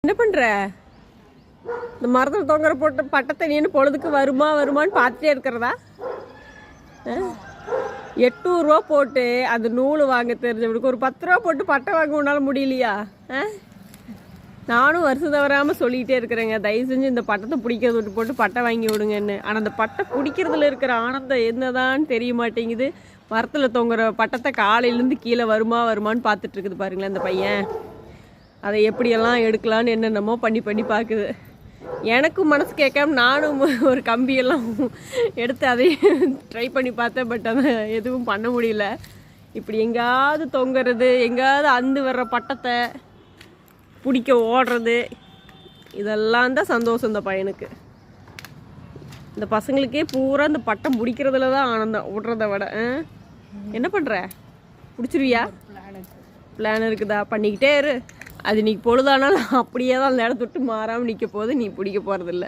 என்ன பண்ணுற? இந்த மரத்தில் தொங்குற போட்டு பட்டத்தை நீன்னு பொழுதுக்கு வருமான்னு பார்த்துட்டே இருக்கிறதா? 800 ரூபா போட்டு அது நூல் வாங்க தெரிஞ்சவனுக்கு ஒரு 10 ரூபா போட்டு பட்டை வாங்க உன்னால் முடியலையா? நானும் வருஷம் தவறாமல் சொல்லிகிட்டே இருக்கிறேங்க, தயவு செஞ்சு இந்த பட்டத்தை பிடிக்கிறத விட்டு போட்டு பட்டை வாங்கி விடுங்கன்னு. ஆனால் அந்த பட்டை பிடிக்கிறதுல இருக்கிற ஆனந்தம் என்னதான் தெரிய மாட்டேங்குது. மரத்தில் தொங்குற பட்டத்தை காலையிலேருந்து கீழே வருமான்னு பார்த்துட்டு இருக்குது பாருங்களேன் இந்த பையன். அதை எப்படியெல்லாம் எடுக்கலான்னு என்னென்னமோ பண்ணி பார்க்குது. எனக்கும் மனசு கேட்காம நானும் ஒரு கம்பியெல்லாம் எடுத்து அதை ட்ரை பண்ணி பார்த்தேன். பட் அதை எதுவும் பண்ண முடியல. இப்படி எங்கேயாவது தொங்குறது, எங்கேயாவது அந்து வர்ற பட்டத்தை பிடிக்க ஓடுறது, இதெல்லாம் தான் சந்தோஷம் இந்த பையனுக்கு. இந்த பசங்களுக்கே பூரா இந்த பட்டம் பிடிக்கிறதுல தான் ஆனந்தம், விடுறத விட. என்ன பண்ணுற? பிடிச்சிருவியா? பிளான் இருக்குதா? பண்ணிக்கிட்டே இரு. அது நீ பொழுதானாலும் அப்படியே தான் அந்த இடத்த விட்டு மாறாமல் நிற்க போது, நீ பிடிக்க போகிறதில்ல.